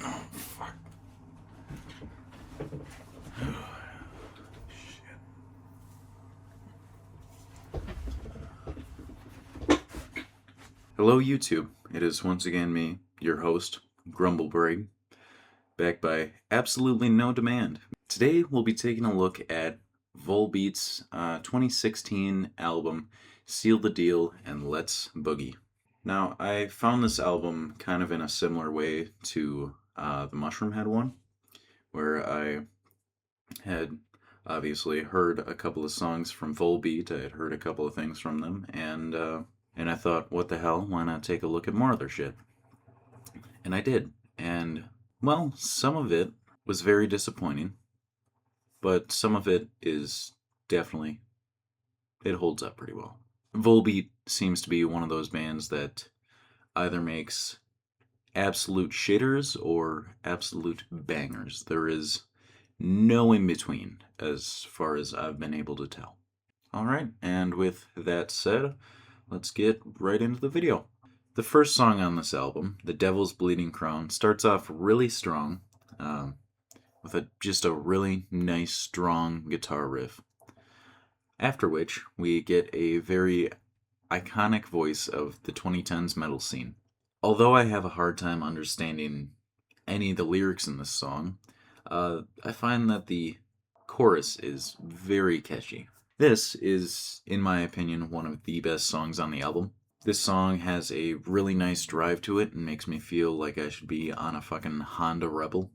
Oh, fuck. Hello, YouTube. It is once again me, your host, Grumbleberg, back by absolutely no demand. Today, we'll be taking a look at Volbeat's 2016 album, Seal the Deal and Let's Boogie. Now, I found this album kind of in a similar way to the Mushroomhead one, where I had obviously heard a couple of songs from Volbeat. I had heard a couple of things from them, and I thought, what the hell? Why not take a look at more of their shit? And I did, and well, some of it was very disappointing, but some of it is definitely it holds up pretty well. Volbeat seems to be one of those bands that either makes absolute shitters or absolute bangers. There is no in between, as far as I've been able to tell. Alright, and with that said, let's get right into the video. The first song on this album, The Devil's Bleeding Crown, starts off really strong, with just a really nice, strong guitar riff. After which, we get a very iconic voice of the 2010s metal scene. Although I have a hard time understanding any of the lyrics in this song, I find that the chorus is very catchy. This is, in my opinion, one of the best songs on the album. This song has a really nice drive to it and makes me feel like I should be on a fucking Honda Rebel.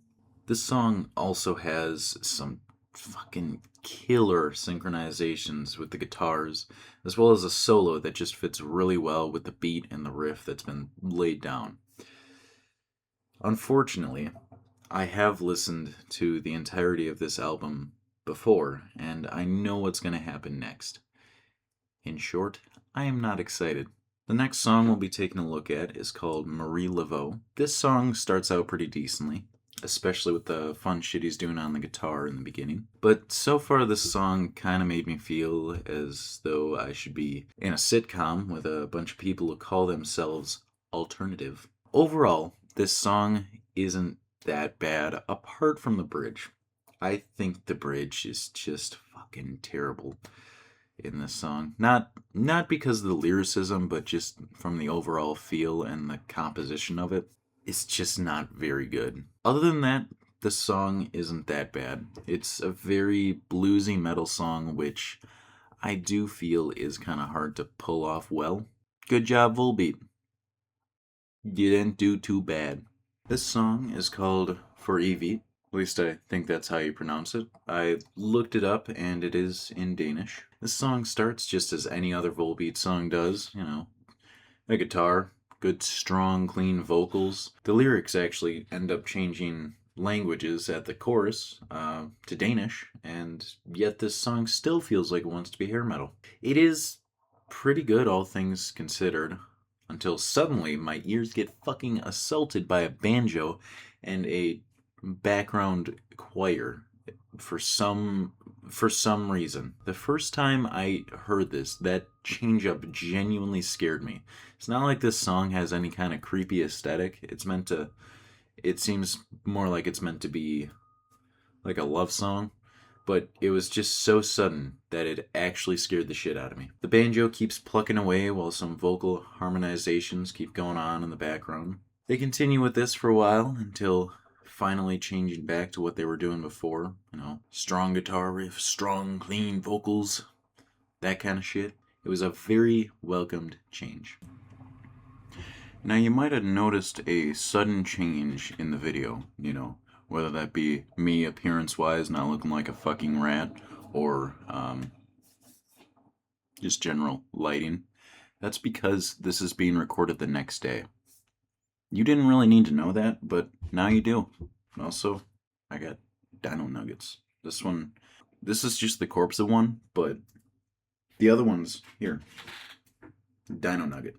This song also has some fucking killer synchronizations with the guitars, as well as a solo that just fits really well with the beat and the riff that's been laid down. Unfortunately, I have listened to the entirety of this album before, and I know what's going to happen next. In short, I am not excited. The next song we'll be taking a look at is called Marie Laveau. This song starts out pretty decently, especially with the fun shit he's doing on the guitar in the beginning. But so far this song kind of made me feel as though I should be in a sitcom with a bunch of people who call themselves alternative. Overall, this song isn't that bad apart from the bridge. I think the bridge is just fucking terrible in this song. Not because of the lyricism, but just from the overall feel and the composition of it. It's just not very good. Other than that, the song isn't that bad. It's a very bluesy metal song, which I do feel is kind of hard to pull off well. Good job, Volbeat. You didn't do too bad. This song is called For Evie. At least I think that's how you pronounce it. I looked it up and it is in Danish. This song starts just as any other Volbeat song does, a guitar, good, strong, clean vocals. The lyrics actually end up changing languages at the chorus to Danish, and yet this song still feels like it wants to be hair metal. It is pretty good, all things considered, until suddenly my ears get fucking assaulted by a banjo and a background choir for some reason. The first time I heard this, that change up genuinely scared me. It's not like this song has any kind of creepy aesthetic. It seems more like it's meant to be like a love song, but it was just so sudden that it actually scared the shit out of me. The banjo keeps plucking away while some vocal harmonizations keep going on in the background. They continue with this for a while until finally changing back to what they were doing before. Strong guitar riff, strong, clean vocals, that kind of shit. It was a very welcomed change. Now, you might have noticed a sudden change in the video, whether that be me appearance-wise not looking like a fucking rat, or just general lighting. That's because this is being recorded the next day. You didn't really need to know that, but now you do. Also, I got dino nuggets. This is just the corpse of one, but the other one's here. Dino nugget.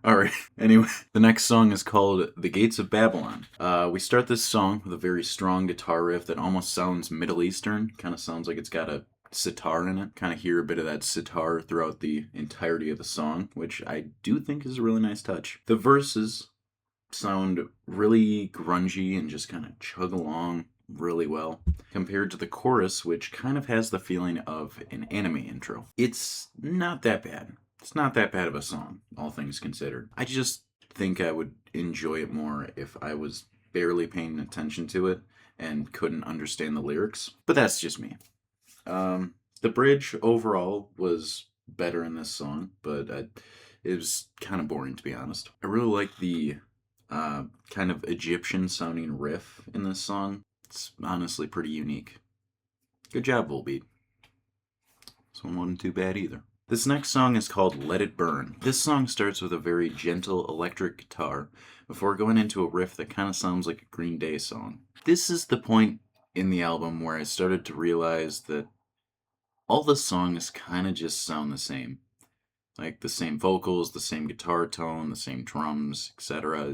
Alright, anyway, the next song is called The Gates of Babylon. We start this song with a very strong guitar riff that almost sounds Middle Eastern. Kind of sounds like it's got a sitar in it. Kind of hear a bit of that sitar throughout the entirety of the song, which I do think is a really nice touch. The verses sound really grungy and just kind of chug along really well compared to the chorus, which kind of has the feeling of an anime intro. It's not that bad. It's not that bad of a song, all things considered. I just think I would enjoy it more if I was barely paying attention to it and couldn't understand the lyrics. But that's just me. The bridge overall was better in this song, but it was kind of boring, to be honest. I really like the kind of Egyptian sounding riff in this song. It's honestly pretty unique. Good job, Volbeat. This one wasn't too bad either. This next song is called Let It Burn. This song starts with a very gentle electric guitar before going into a riff that kind of sounds like a Green Day song. This is the point in the album where I started to realize that all the songs kind of just sound the same. Like the same vocals, the same guitar tone, the same drums, etc.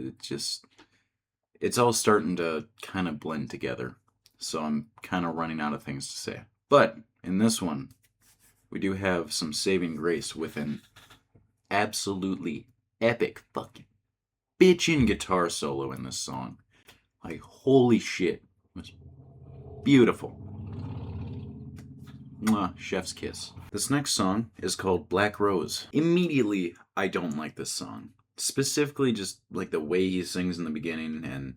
It's all starting to kind of blend together. So I'm kind of running out of things to say. But in this one, we do have some saving grace with an absolutely epic fucking bitchin' guitar solo in this song. Like, holy shit. It was beautiful. Mwah, chef's kiss. This next song is called Black Rose. Immediately, I don't like this song. Specifically, just like the way he sings in the beginning, and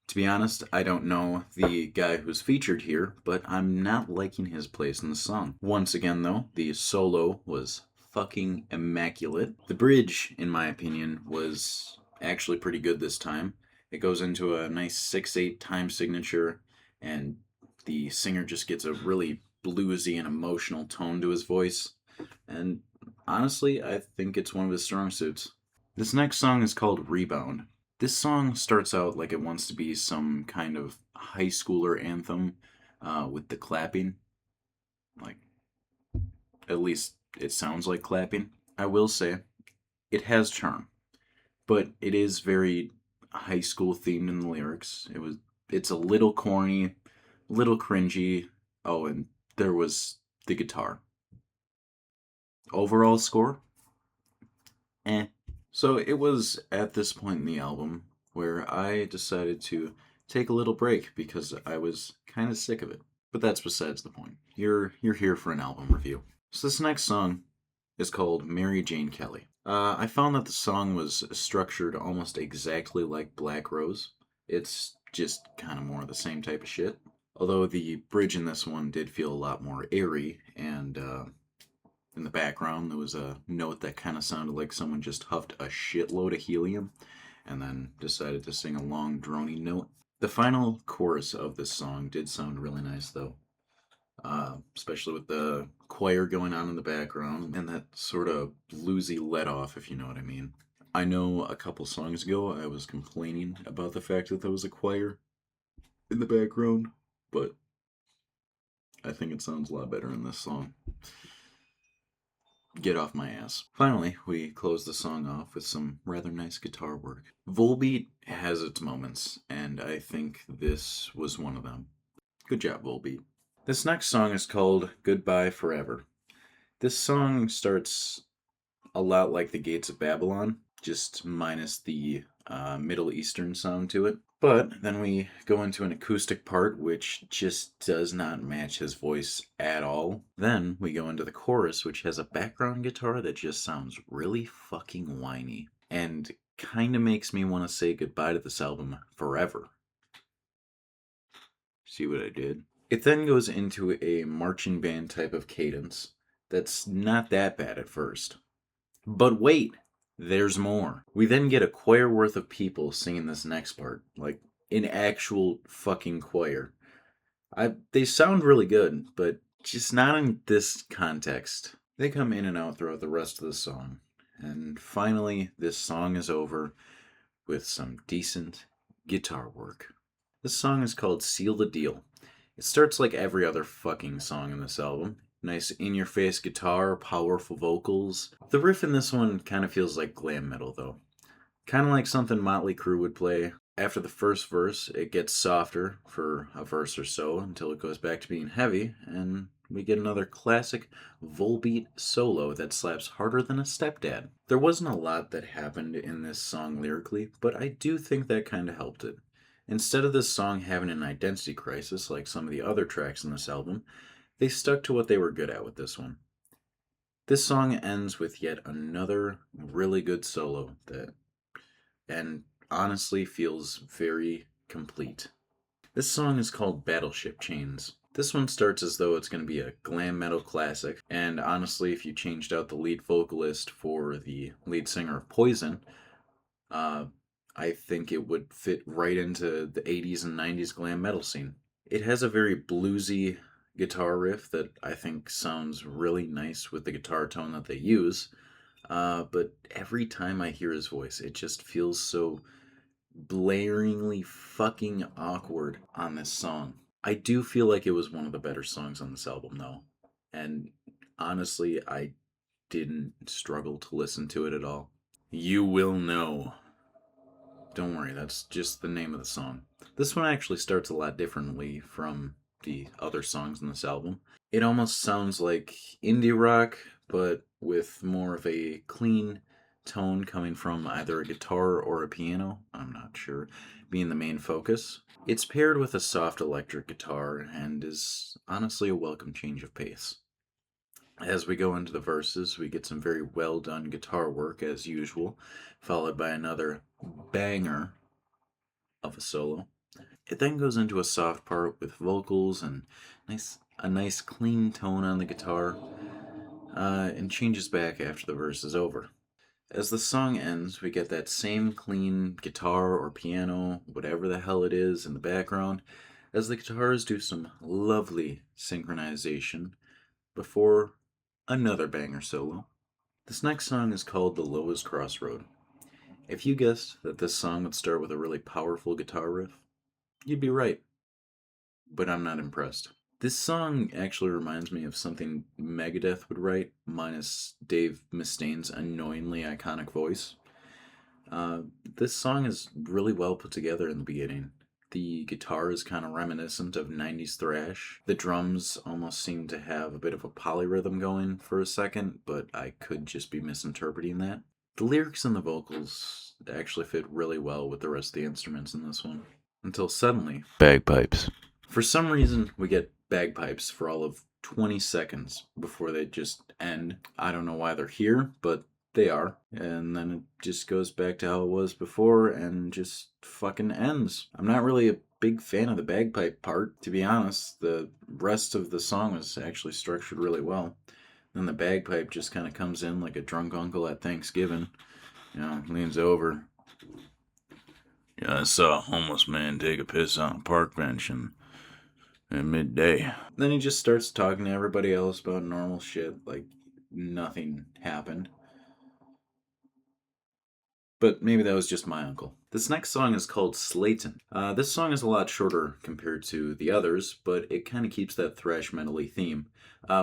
to be honest, I don't know the guy who's featured here, but I'm not liking his place in the song. Once again, though, the solo was fucking immaculate. The bridge, in my opinion, was actually pretty good this time. It goes into a nice 6/8 time signature, and the singer just gets a really bluesy and emotional tone to his voice. And honestly, I think it's one of his strong suits. This next song is called Rebound. This song starts out like it wants to be some kind of high schooler anthem with the clapping. Like, at least it sounds like clapping. I will say, it has charm, but it is very high school themed in the lyrics. It's a little corny, little cringy. Oh, and there was the guitar. Overall score? Eh. So it was at this point in the album where I decided to take a little break because I was kind of sick of it. But that's besides the point. You're here for an album review. So this next song is called Mary Jane Kelly. I found that the song was structured almost exactly like Black Rose. It's just kind of more the same type of shit. Although the bridge in this one did feel a lot more airy, and in the background there was a note that kind of sounded like someone just huffed a shitload of helium and then decided to sing a long droning note. The final chorus of this song did sound really nice though, especially with the choir going on in the background and that sort of bluesy let off, if you know what I mean. I know a couple songs ago I was complaining about the fact that there was a choir in the background, but I think it sounds a lot better in this song. Get off my ass. Finally, we close the song off with some rather nice guitar work. Volbeat has its moments, and I think this was one of them. Good job, Volbeat. This next song is called Goodbye Forever. This song starts a lot like The Gates of Babylon, just minus the Middle Eastern sound to it. But then we go into an acoustic part, which just does not match his voice at all. Then we go into the chorus, which has a background guitar that just sounds really fucking whiny. And kind of makes me want to say goodbye to this album forever. See what I did? It then goes into a marching band type of cadence that's not that bad at first. But wait! There's more. We then get a choir worth of people singing this next part, like an actual fucking choir. They sound really good, but just not in this context. They come in and out throughout the rest of the song, and finally this song is over with some decent guitar work. This song is called Seal the Deal. It starts like every other fucking song in this album. Nice in-your-face guitar, powerful vocals. The riff in this one kind of feels like glam metal, though. Kind of like something Motley Crue would play. After the first verse, it gets softer for a verse or so until it goes back to being heavy, and we get another classic Volbeat solo that slaps harder than a stepdad. There wasn't a lot that happened in this song lyrically, but I do think that kind of helped it. Instead of this song having an identity crisis like some of the other tracks in this album, they stuck to what they were good at with this one. This song ends with yet another really good solo that, and honestly, feels very complete. This song is called Battleship Chains. This one starts as though it's going to be a glam metal classic, and honestly, if you changed out the lead vocalist for the lead singer of Poison, uh, I think it would fit right into the 80s and 90s glam metal scene. It has a very bluesy guitar riff that I think sounds really nice with the guitar tone that they use, but every time I hear his voice, it just feels so blaringly fucking awkward on this song. I do feel like it was one of the better songs on this album, though. And honestly, I didn't struggle to listen to it at all. You Will Know. Don't worry, that's just the name of the song. This one actually starts a lot differently from the other songs in this album. It almost sounds like indie rock, but with more of a clean tone coming from either a guitar or a piano, I'm not sure, being the main focus. It's paired with a soft electric guitar and is honestly a welcome change of pace. As we go into the verses, we get some very well done guitar work as usual, followed by another banger of a solo. It then goes into a soft part with vocals and a nice clean tone on the guitar, and changes back after the verse is over. As the song ends, we get that same clean guitar or piano, whatever the hell it is, in the background, as the guitars do some lovely synchronization before another banger solo. This next song is called The Lowest Crossroad. If you guessed that this song would start with a really powerful guitar riff, you'd be right, but I'm not impressed. This song actually reminds me of something Megadeth would write, minus Dave Mustaine's annoyingly iconic voice. This song is really well put together in the beginning. The guitar is kind of reminiscent of 90s thrash. The drums almost seem to have a bit of a polyrhythm going for a second, but I could just be misinterpreting that. The lyrics and the vocals actually fit really well with the rest of the instruments in this one. Until suddenly, bagpipes. For some reason, we get bagpipes for all of 20 seconds before they just end. I don't know why they're here, but they are. And then it just goes back to how it was before and just fucking ends. I'm not really a big fan of the bagpipe part, to be honest. The rest of the song was actually structured really well. Then the bagpipe just kind of comes in like a drunk uncle at Thanksgiving. Leans over. Yeah, I saw a homeless man take a piss on a park bench at midday. Then he just starts talking to everybody else about normal shit, like nothing happened. But maybe that was just my uncle. This next song is called Slayton. This song is a lot shorter compared to the others, but it kind of keeps that thrash metal-y theme,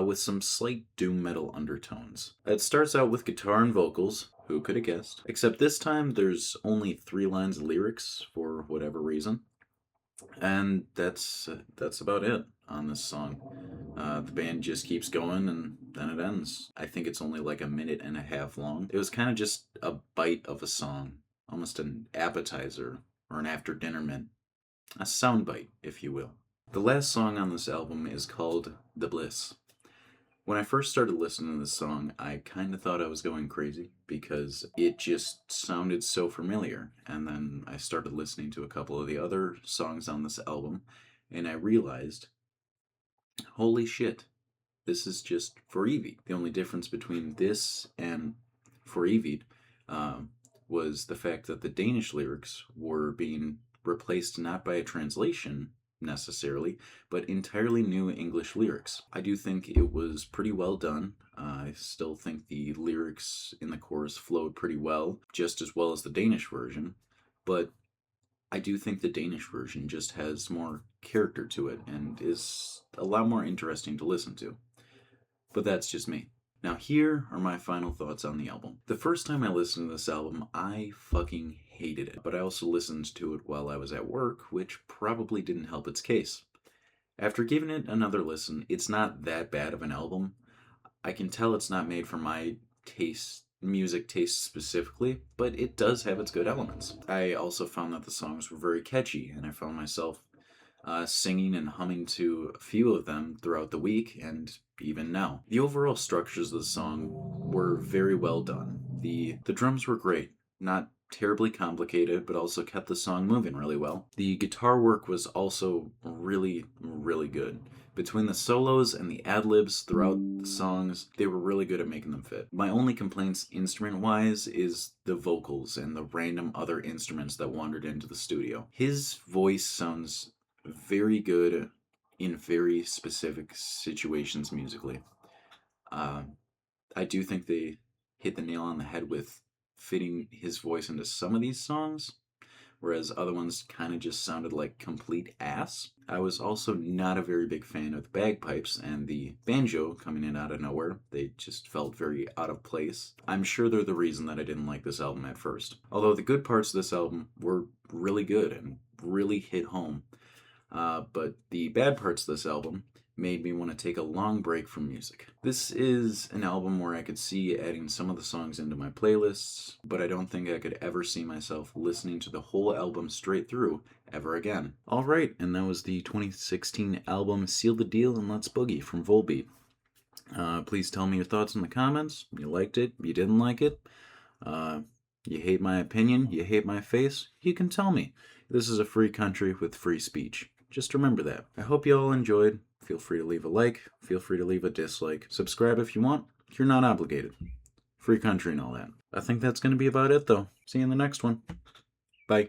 with some slight doom metal undertones. It starts out with guitar and vocals, who could have guessed? Except this time there's only 3 lines of lyrics for whatever reason. And that's about it on this song. The band just keeps going and then it ends. I think it's only like a minute and a half long. It was kind of just a bite of a song, almost an appetizer or an after dinner mint. A sound bite, if you will. The last song on this album is called The Bliss. When I first started listening to this song, I kind of thought I was going crazy because it just sounded so familiar. And then I started listening to a couple of the other songs on this album, and I realized, holy shit, this is just For Evie. The only difference between this and For Evie was the fact that the Danish lyrics were being replaced not by a translation necessarily, but entirely new English lyrics. I do think it was pretty well done. I still think the lyrics in the chorus flowed pretty well, just as well as the Danish version, but I do think the Danish version just has more character to it and is a lot more interesting to listen to. But that's just me. Now here are my final thoughts on the album. The first time I listened to this album, I fucking hated it, but I also listened to it while I was at work, which probably didn't help its case. After giving it another listen, it's not that bad of an album. I can tell it's not made for my taste, music taste specifically, but it does have its good elements. I also found that the songs were very catchy, and I found myself singing and humming to a few of them throughout the week and even now. The overall structures of the song were very well done. The drums were great, not terribly complicated, but also kept the song moving really well. The guitar work was also really, really good. Between the solos and the ad libs throughout the songs, they were really good at making them fit. My only complaints, instrument wise, is the vocals and the random other instruments that wandered into the studio. His voice sounds very good in very specific situations musically. Uh, I do think they hit the nail on the head with fitting his voice into some of these songs, whereas other ones kind of just sounded like complete ass. I was also not a very big fan of the bagpipes and the banjo coming in out of nowhere. They just felt very out of place. I'm sure they're the reason that I didn't like this album at first. Although the good parts of this album were really good and really hit home. But the bad parts of this album made me want to take a long break from music. This is an album where I could see adding some of the songs into my playlists, but I don't think I could ever see myself listening to the whole album straight through ever again. Alright, and that was the 2016 album Seal the Deal and Let's Boogie from Volbeat. Please tell me your thoughts in the comments. You liked it, you didn't like it, you hate my opinion, you hate my face, you can tell me. This is a free country with free speech. Just remember that. I hope you all enjoyed. Feel free to leave a like. Feel free to leave a dislike. Subscribe if you want. You're not obligated. Free country and all that. I think that's going to be about it, though. See you in the next one.